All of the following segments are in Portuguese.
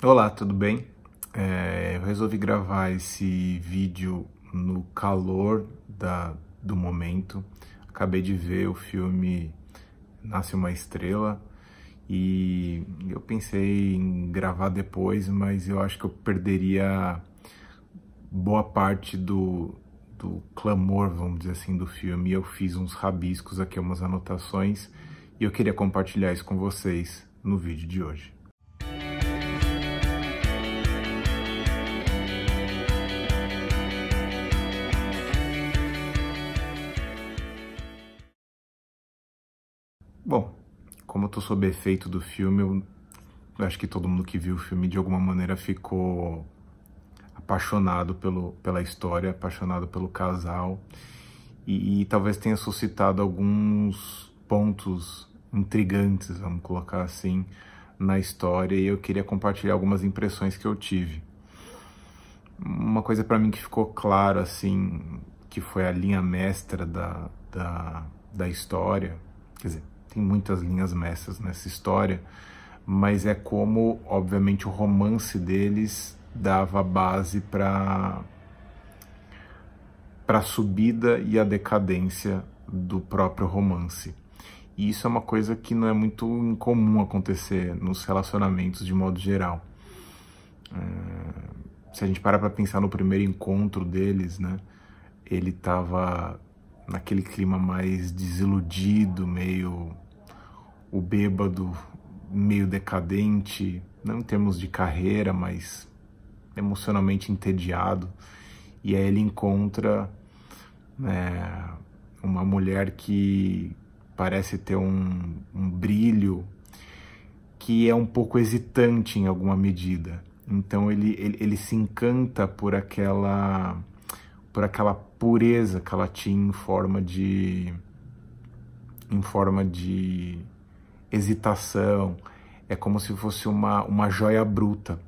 Olá, tudo bem? Eu resolvi gravar esse vídeo no calor do momento. Acabei de ver o filme Nasce uma Estrela e eu pensei em gravar depois, mas eu acho que eu perderia boa parte do clamor, vamos dizer assim, do filme. Eu fiz uns rabiscos aqui, umas anotações, e eu queria compartilhar isso com vocês no vídeo de hoje. Bom, como eu tô sob efeito do filme, eu acho que todo mundo que viu o filme de alguma maneira ficou apaixonado pela história, apaixonado pelo casal e talvez tenha suscitado alguns pontos intrigantes, vamos colocar assim, na história, e eu queria compartilhar algumas impressões que eu tive. Uma coisa para mim que ficou claro, assim, que foi a linha mestra da história, quer dizer, tem muitas linhas mestras nessa história, mas é como, obviamente, o romance deles dava base para a subida e a decadência do próprio romance. E isso é uma coisa que não é muito incomum acontecer nos relacionamentos de modo geral. Se a gente parar para pensar no primeiro encontro deles, né, ele tava naquele clima mais desiludido, meio o bêbado, meio decadente, não em termos de carreira, mas emocionalmente entediado. E aí ele encontra uma mulher que parece ter um brilho que é um pouco hesitante em alguma medida. Então ele se encanta por aquela pureza que ela tinha em forma de hesitação. É como se fosse uma joia bruta.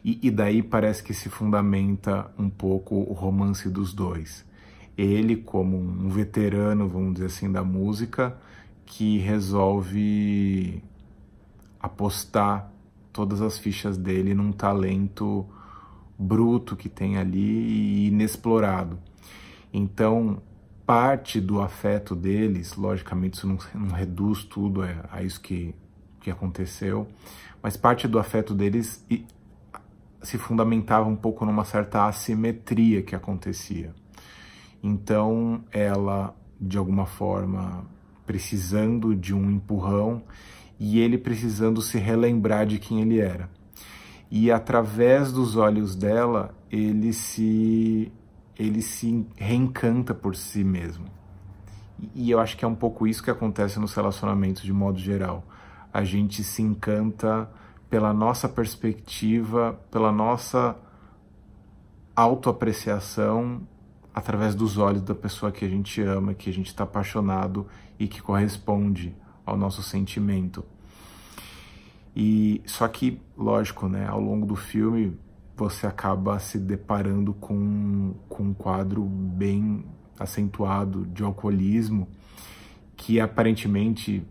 E daí parece que se fundamenta um pouco o romance dos dois. Ele como um veterano, vamos dizer assim, da música, que resolve apostar todas as fichas dele num talento bruto que tem ali e inexplorado. Então, parte do afeto deles, logicamente isso não reduz tudo a isso que aconteceu, mas parte do afeto deles se fundamentava um pouco numa certa assimetria que acontecia. Então, ela, de alguma forma, precisando de um empurrão e ele precisando se relembrar de quem ele era. E através dos olhos dela, ele se reencanta por si mesmo. E eu acho que é um pouco isso que acontece nos relacionamentos de modo geral. A gente se encanta pela nossa perspectiva, pela nossa autoapreciação através dos olhos da pessoa que a gente ama, que a gente está apaixonado e que corresponde ao nosso sentimento. E só que, lógico, né, ao longo do filme você acaba se deparando com um quadro bem acentuado de alcoolismo que aparentemente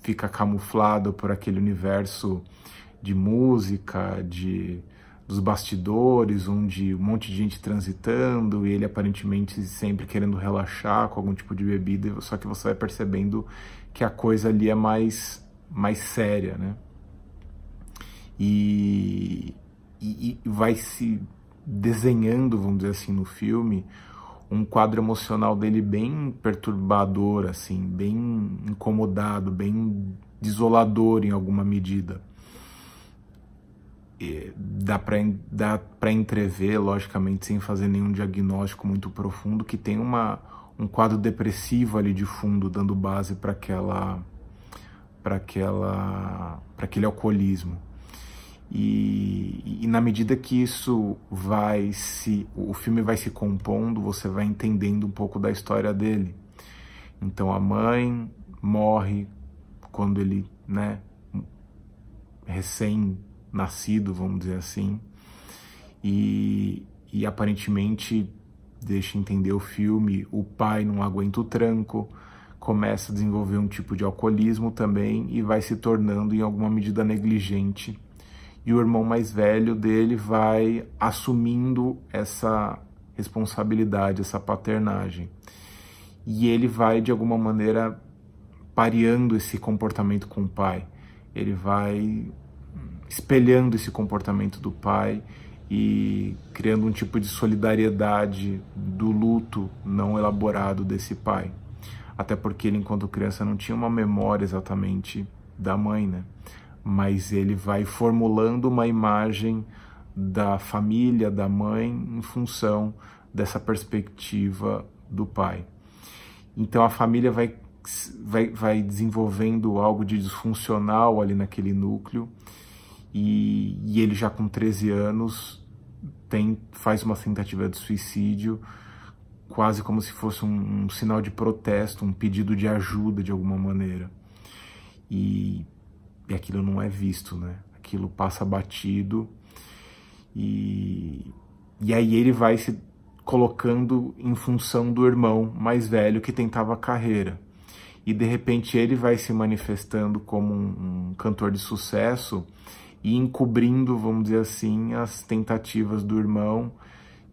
fica camuflado por aquele universo de música, dos bastidores, onde um monte de gente transitando e ele aparentemente sempre querendo relaxar com algum tipo de bebida, só que você vai percebendo que a coisa ali é mais séria, né? E vai se desenhando, vamos dizer assim, no filme, um quadro emocional dele bem perturbador, assim, bem incomodado, bem desolador em alguma medida. Dá para entrever, logicamente, sem fazer nenhum diagnóstico muito profundo, que tem um quadro depressivo ali de fundo, dando base para aquele alcoolismo. E na medida que isso o filme vai se compondo, você vai entendendo um pouco da história dele. Então a mãe morre quando ele, né, recém-nascido, vamos dizer assim, e aparentemente, deixa entender o filme, o pai não aguenta o tranco, começa a desenvolver um tipo de alcoolismo também e vai se tornando em alguma medida negligente. e o irmão mais velho dele vai assumindo essa responsabilidade, essa paternagem. E ele vai, de alguma maneira, pareando esse comportamento com o pai. Ele vai espelhando esse comportamento do pai e criando um tipo de solidariedade do luto não elaborado desse pai. Até porque ele, enquanto criança, não tinha uma memória exatamente da mãe, né? Mas ele vai formulando uma imagem da família, da mãe, em função dessa perspectiva do pai. Então a família vai desenvolvendo algo de disfuncional ali naquele núcleo, e ele já com 13 anos faz uma tentativa de suicídio, quase como se fosse um sinal de protesto, um pedido de ajuda de alguma maneira. E aquilo não é visto, né? Aquilo passa batido, e aí ele vai se colocando em função do irmão mais velho que tentava a carreira. E de repente ele vai se manifestando como um cantor de sucesso e encobrindo, vamos dizer assim, as tentativas do irmão,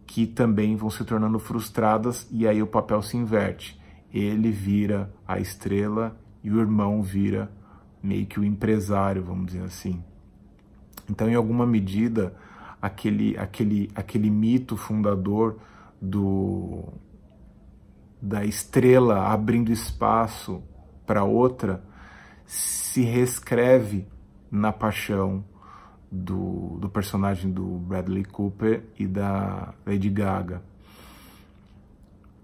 que também vão se tornando frustradas, e aí o papel se inverte. Ele vira a estrela e o irmão vira meio que o empresário, vamos dizer assim. Então, em alguma medida, aquele mito fundador da estrela abrindo espaço para outra se reescreve na paixão do personagem do Bradley Cooper e da Lady Gaga.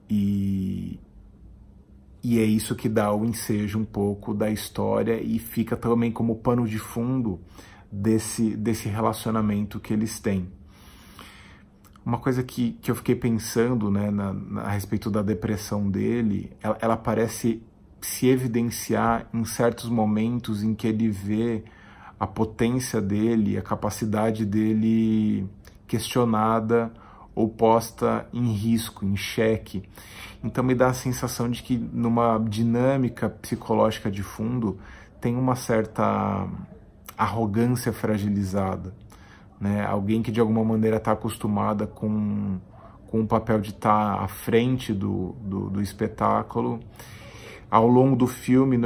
E é isso que dá o ensejo um pouco da história e fica também como pano de fundo desse relacionamento que eles têm. Uma coisa que eu fiquei pensando, né, a respeito da depressão dele, ela parece se evidenciar em certos momentos em que ele vê a potência dele, a capacidade dele questionada ou posta em risco, em xeque. Então me dá a sensação de que numa dinâmica psicológica de fundo tem uma certa arrogância fragilizada, né? Alguém que de alguma maneira está acostumada com o papel de estar à frente do espetáculo. Ao longo do filme,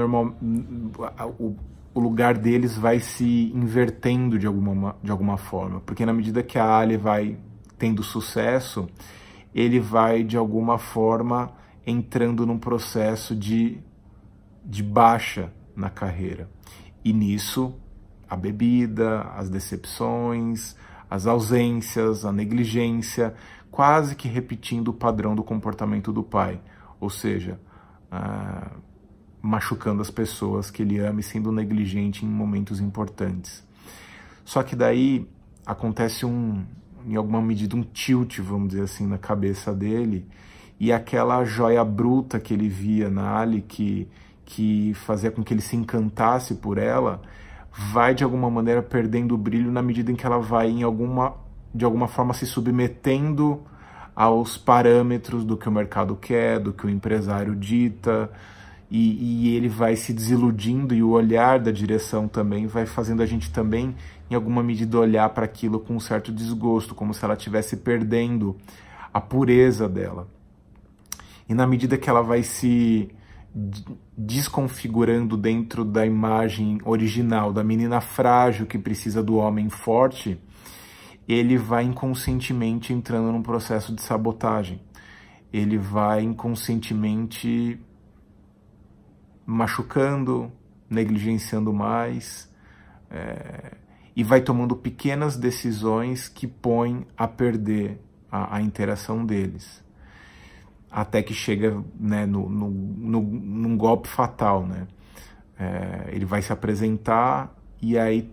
o lugar deles vai se invertendo de alguma forma, porque na medida que a Ali vai tendo sucesso, ele vai de alguma forma entrando num processo de baixa na carreira. E nisso, a bebida, as decepções, as ausências, a negligência, quase que repetindo o padrão do comportamento do pai, ou seja, machucando as pessoas que ele ama e sendo negligente em momentos importantes. Só que daí acontece em alguma medida um tilt, vamos dizer assim, na cabeça dele, e aquela joia bruta que ele via na Ali, que fazia com que ele se encantasse por ela, vai de alguma maneira perdendo o brilho na medida em que ela vai de alguma forma se submetendo aos parâmetros do que o mercado quer, do que o empresário dita, e ele vai se desiludindo, e o olhar da direção também vai fazendo a gente também, em alguma medida, olhar para aquilo com um certo desgosto, como se ela estivesse perdendo a pureza dela. E na medida que ela vai se desconfigurando dentro da imagem original da menina frágil que precisa do homem forte, ele vai inconscientemente entrando num processo de sabotagem. Ele vai inconscientemente machucando, negligenciando mais, e vai tomando pequenas decisões que põem a perder a interação deles. Até que chega, né, num golpe fatal, né? Ele vai se apresentar e aí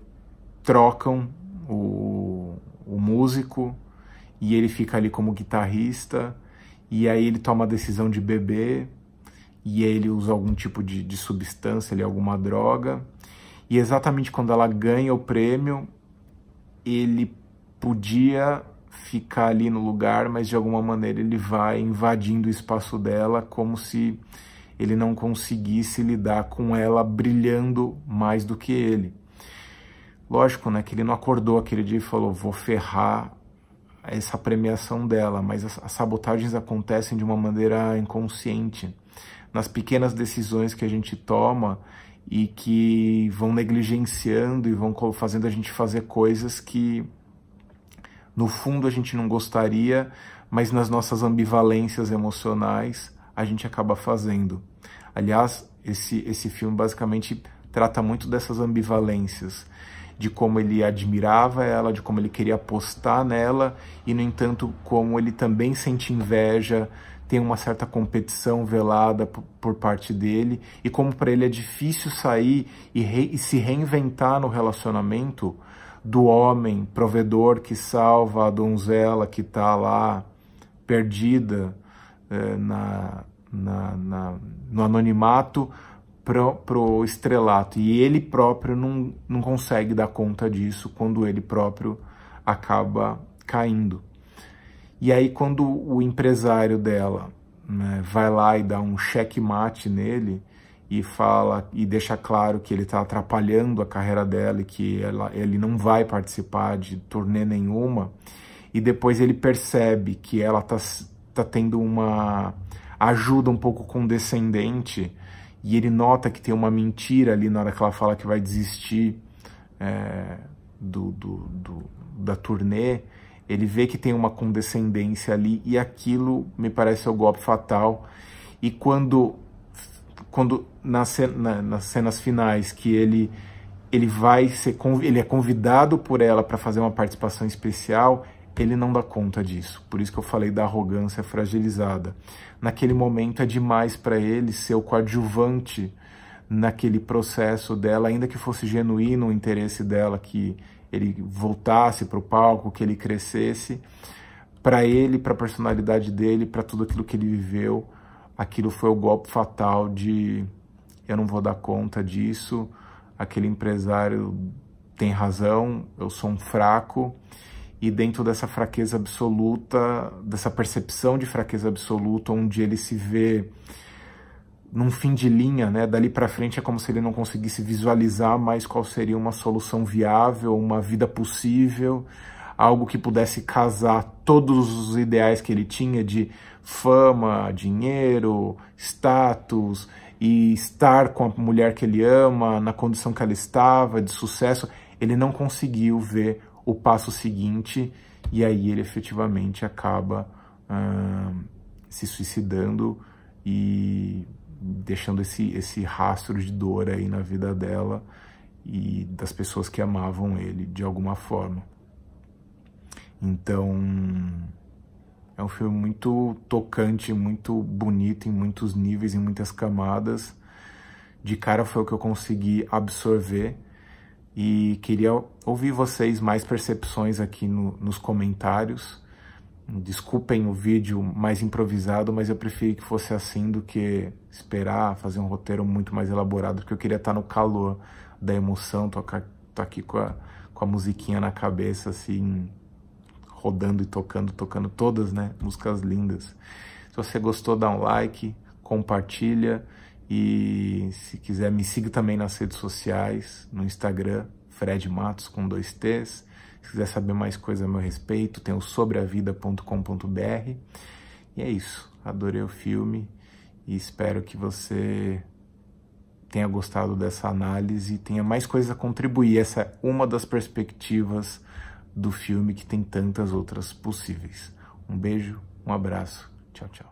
trocam o músico e ele fica ali como guitarrista, e aí ele toma a decisão de beber, e aí ele usa algum tipo de substância, ali, alguma droga, e exatamente quando ela ganha o prêmio, ele podia ficar ali no lugar, mas de alguma maneira ele vai invadindo o espaço dela, como se ele não conseguisse lidar com ela brilhando mais do que ele. Lógico, né, que ele não acordou aquele dia e falou, vou ferrar essa premiação dela, mas as sabotagens acontecem de uma maneira inconsciente, nas pequenas decisões que a gente toma e que vão negligenciando e vão fazendo a gente fazer coisas que, no fundo, a gente não gostaria, mas nas nossas ambivalências emocionais, a gente acaba fazendo. Aliás, esse filme basicamente trata muito dessas ambivalências, de como ele admirava ela, de como ele queria apostar nela, e, no entanto, como ele também sente inveja, tem uma certa competição velada por parte dele, e como para ele é difícil sair e se reinventar no relacionamento do homem provedor que salva a donzela que está lá perdida no anonimato pro estrelato, e ele próprio não consegue dar conta disso quando ele próprio acaba caindo. E aí, quando o empresário dela, né, vai lá e dá um checkmate nele e fala e deixa claro que ele está atrapalhando a carreira dela e que ele não vai participar de turnê nenhuma, e depois ele percebe que ela tá tendo uma ajuda um pouco condescendente, e ele nota que tem uma mentira ali na hora que ela fala que vai desistir da turnê. Ele vê que tem uma condescendência ali, e aquilo me parece o golpe fatal. E quando nas cenas finais que ele é convidado por ela para fazer uma participação especial, ele não dá conta disso. Por isso que eu falei da arrogância fragilizada. Naquele momento é demais para ele ser o coadjuvante naquele processo dela, ainda que fosse genuíno o interesse dela que ele voltasse para o palco, que ele crescesse. Para ele, para a personalidade dele, para tudo aquilo que ele viveu, aquilo foi o golpe fatal de eu não vou dar conta disso, aquele empresário tem razão, eu sou um fraco. E dentro dessa fraqueza absoluta, dessa percepção de fraqueza absoluta, onde ele se vê num fim de linha, né? Dali para frente é como se ele não conseguisse visualizar mais qual seria uma solução viável, uma vida possível, algo que pudesse casar todos os ideais que ele tinha de fama, dinheiro, status, e estar com a mulher que ele ama, na condição que ela estava, de sucesso. Ele não conseguiu ver o passo seguinte, e aí ele efetivamente acaba se suicidando e deixando esse rastro de dor aí na vida dela e das pessoas que amavam ele de alguma forma. Então, é um filme muito tocante, muito bonito em muitos níveis, em muitas camadas. De cara foi o que eu consegui absorver, e queria ouvir vocês mais percepções aqui nos comentários. Desculpem o vídeo mais improvisado, mas eu preferi que fosse assim do que esperar fazer um roteiro muito mais elaborado, porque eu queria estar no calor da emoção, tô aqui com a musiquinha na cabeça, assim, rodando e tocando todas, né, músicas lindas. Se você gostou, dá um like, compartilha, e se quiser me siga também nas redes sociais, no Instagram, Fred Matos com 2 T's. Se quiser saber mais coisa a meu respeito, tem o sobreavida.com.br. E é isso, adorei o filme e espero que você tenha gostado dessa análise e tenha mais coisas a contribuir. Essa é uma das perspectivas do filme, que tem tantas outras possíveis. Um beijo, um abraço, tchau, tchau.